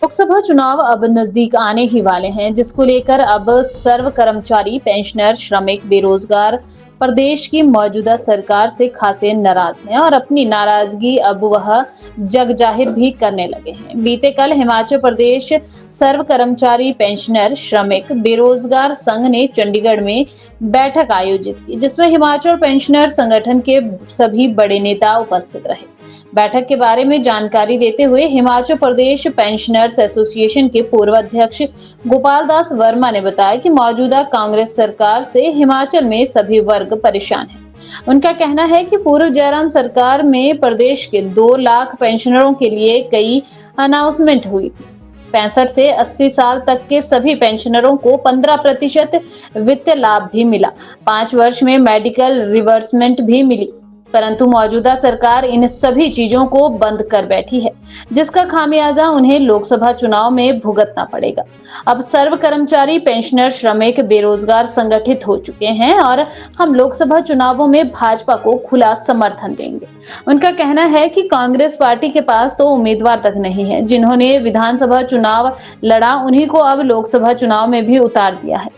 लोकसभा चुनाव अब नजदीक आने ही वाले हैं, जिसको लेकर अब सर्व कर्मचारी, पेंशनर, श्रमिक, बेरोजगार प्रदेश की मौजूदा सरकार से खासे नाराज हैं और अपनी नाराजगी अब वह जग जाहिर भी करने लगे हैं। बीते कल हिमाचल प्रदेश सर्व कर्मचारी, पेंशनर, श्रमिक, बेरोजगार संघ ने चंडीगढ़ में बैठक आयोजित की, जिसमें हिमाचल पेंशनर संगठन के सभी बड़े नेता उपस्थित रहे। बैठक के बारे में जानकारी देते हुए हिमाचल प्रदेश पेंशनर्स एसोसिएशन के पूर्व अध्यक्ष गोपाल दास वर्मा ने बताया कि मौजूदा कांग्रेस सरकार से हिमाचल में सभी वर्ग परेशान हैं। उनका कहना है कि पूर्व जयराम सरकार में प्रदेश के 2 लाख पेंशनरों के लिए कई अनाउंसमेंट हुई थी। 65 से 80 साल तक के सभी पेंशनरों को 15% वित्तीय लाभ भी मिला। 5 वर्ष में मेडिकल रिवर्समेंट भी मिली, परंतु मौजूदा सरकार इन सभी चीजों को बंद कर बैठी है, जिसका खामियाजा उन्हें लोकसभा चुनाव में भुगतना पड़ेगा। अब सर्व कर्मचारी, पेंशनर, श्रमिक, बेरोजगार संगठित हो चुके हैं और हम लोकसभा चुनावों में भाजपा को खुला समर्थन देंगे। उनका कहना है कि कांग्रेस पार्टी के पास तो उम्मीदवार तक नहीं है। जिन्होंने विधानसभा चुनाव लड़ा, उन्हीं को अब लोकसभा चुनाव में भी उतार दिया है,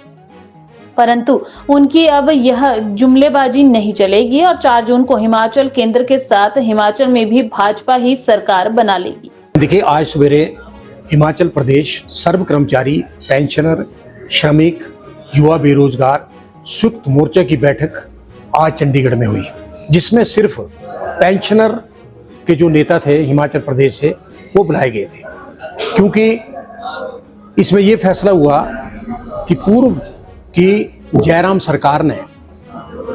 परंतु उनकी अब यह जुमलेबाजी नहीं चलेगी और 4 जून को हिमाचल केंद्र के साथ हिमाचल में भी भाजपा ही सरकार बना लेगी। देखिए, आज सवेरे हिमाचल प्रदेश सर्व कर्मचारी, पेंशनर, श्रमिक, युवा, बेरोजगार संयुक्त मोर्चा की बैठक आज चंडीगढ़ में हुई, जिसमें सिर्फ पेंशनर के जो नेता थे हिमाचल प्रदेश से वो बुलाए गए थे, क्योंकि इसमें ये फैसला हुआ कि पूर्व कि जयराम सरकार ने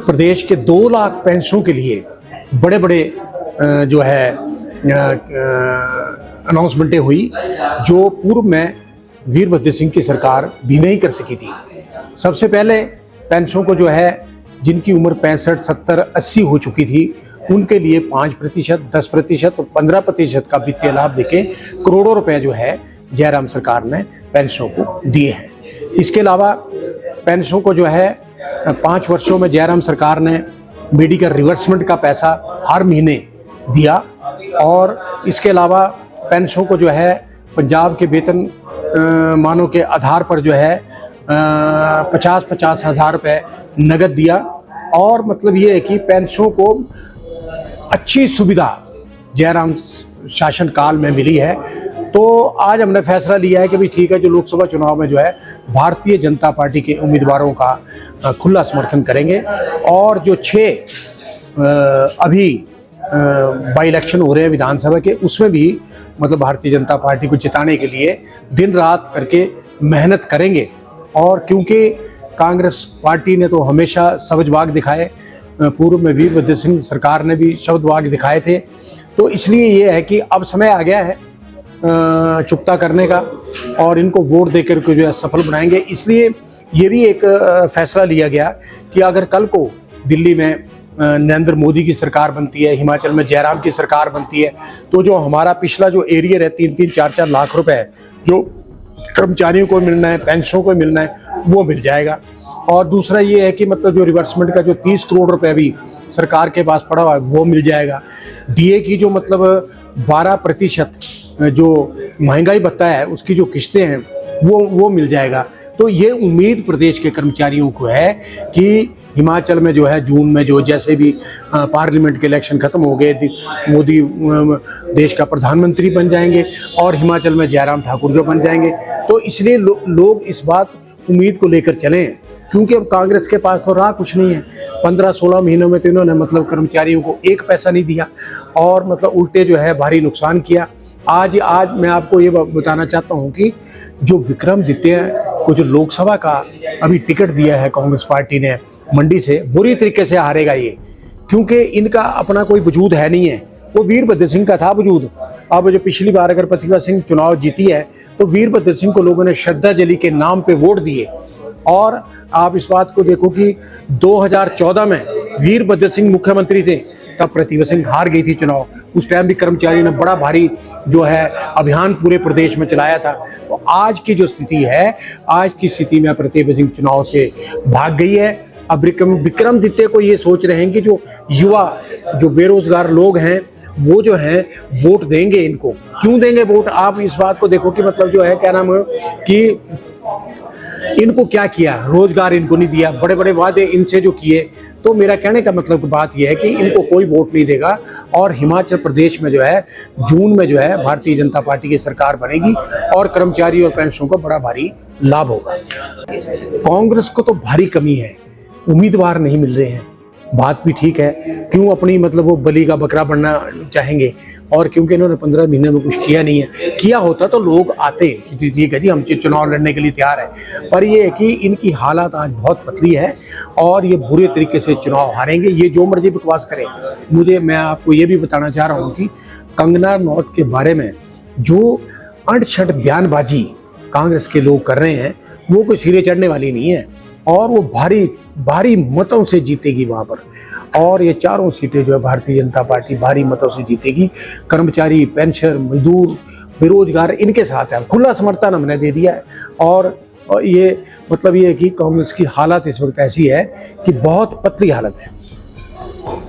प्रदेश के 2 लाख पेंशनों के लिए बड़े बड़े जो है अनाउंसमेंटें हुई, जो पूर्व में वीरभद्र सिंह की सरकार भी नहीं कर सकी थी। सबसे पहले पेंशनों को जो है जिनकी उम्र 65, 70, 80 हो चुकी थी, उनके लिए 5%, 10% और 15% का वित्तीय लाभ देके करोड़ों रुपए जो है जयराम सरकार ने पेंशनों को दिए हैं। इसके अलावा पेंशनों को जो है 5 वर्षों में जयराम सरकार ने मेडिकल रिवर्समेंट का पैसा हर महीने दिया और इसके अलावा पेंशनों को जो है पंजाब के वेतन मानों के आधार पर जो है 50-50 हज़ार रुपये नगद दिया। और मतलब ये है कि पेंशनों को अच्छी सुविधा जयराम शासन काल में मिली है। तो आज हमने फैसला लिया है कि भाई ठीक है, जो लोकसभा चुनाव में जो है भारतीय जनता पार्टी के उम्मीदवारों का खुला समर्थन करेंगे और जो 6 अभी बाई इलेक्शन हो रहे हैं विधानसभा के, उसमें भी मतलब भारतीय जनता पार्टी को जिताने के लिए दिन रात करके मेहनत करेंगे। और क्योंकि कांग्रेस पार्टी ने तो हमेशा शब्दबाग दिखाए, पूर्व में वीरभद्र सिंह सरकार ने भी शब्दबाग दिखाए थे, तो इसलिए ये है कि अब समय आ गया है चुकता करने का और इनको वोट देकर के जो है सफल बनाएंगे। इसलिए ये भी एक फैसला लिया गया कि अगर कल को दिल्ली में नरेंद्र मोदी की सरकार बनती है, हिमाचल में जयराम की सरकार बनती है, तो जो हमारा पिछला जो एरियर है 3-3, 4-4 लाख रुपए जो कर्मचारियों को मिलना है, पेंशनों को मिलना है, वो मिल जाएगा। और दूसरा ये है कि मतलब जो रिवर्समेंट का जो 30 करोड़ रुपए भी सरकार के पास पड़ा हुआ है वो मिल जाएगा। डीए की जो मतलब 12% जो महंगाई भत्ता है उसकी जो किस्तें हैं वो मिल जाएगा। तो ये उम्मीद प्रदेश के कर्मचारियों को है कि हिमाचल में जो है जून में जो जैसे भी पार्लियामेंट के इलेक्शन खत्म हो गए, मोदी देश का प्रधानमंत्री बन जाएंगे और हिमाचल में जयराम ठाकुर जो बन जाएंगे। तो इसलिए लोग इस बात उम्मीद को लेकर चलें, क्योंकि अब कांग्रेस के पास तो रहा कुछ नहीं है। 15-16 महीनों में तो इन्होंने मतलब कर्मचारियों को 1 पैसा नहीं दिया और मतलब उल्टे जो है भारी नुकसान किया। आज मैं आपको ये बताना चाहता हूँ कि जो विक्रमादित्य को जो लोकसभा का अभी टिकट दिया है कांग्रेस पार्टी ने मंडी से, बुरी तरीके से हारेगा ये, क्योंकि इनका अपना कोई वजूद है नहीं है। वो वीरभद्र सिंह का था वजूद। अब जो पिछली बार अगर प्रतिभा सिंह चुनाव जीती है तो वीरभद्र सिंह को लोगों ने श्रद्धांजलि के नाम पे वोट दिए। और आप इस बात को देखो कि 2014 में वीरभद्र सिंह मुख्यमंत्री थे, तब प्रतिभा सिंह हार गई थी चुनाव। उस टाइम भी कर्मचारी ने बड़ा भारी जो है अभियान पूरे प्रदेश में चलाया था। तो आज की जो स्थिति है, आज की स्थिति में प्रतिभा सिंह चुनाव से भाग गई है। अब विक्रमादित्य को ये सोच रहे हैं कि जो युवा जो बेरोजगार लोग हैं वो जो है वोट देंगे इनको। क्यों देंगे वोट? आप इस बात को देखो कि मतलब जो है क्या नाम है कि इनको क्या किया, रोजगार इनको नहीं दिया, बड़े बड़े वादे इनसे जो किए। तो मेरा कहने का मतलब बात यह है कि इनको कोई वोट नहीं देगा और हिमाचल प्रदेश में जो है जून में जो है भारतीय जनता पार्टी की सरकार बनेगी और कर्मचारी और पेंशनों को बड़ा भारी लाभ होगा। कांग्रेस को तो भारी कमी है, उम्मीदवार नहीं मिल रहे हैं। बात भी ठीक है, क्यों अपनी मतलब वो बलि का बकरा बनना चाहेंगे, और क्योंकि इन्होंने 15 महीने में कुछ किया नहीं है। किया होता तो लोग आते कि ठीक है जी हम चुनाव लड़ने के लिए तैयार है, पर ये है कि इनकी हालत आज बहुत पतली है और ये बुरे तरीके से चुनाव हारेंगे। ये जो मर्जी बकवास करें। मैं आपको ये भी बताना चाह रहा हूँ कि कंगना रनौत के बारे में जो अड़छट बयानबाजी कांग्रेस के लोग कर रहे हैं वो कोई सिरे चढ़ने वाली नहीं है और वो भारी भारी मतों से जीतेगी वहाँ पर। और ये चारों सीटें जो है भारतीय जनता पार्टी भारी मतों से जीतेगी। कर्मचारी, पेंशनर, मजदूर, बेरोजगार इनके साथ है। खुला समर्थन हमने दे दिया है और ये मतलब ये है कि कांग्रेस की हालत इस वक्त ऐसी है कि बहुत पतली हालत है।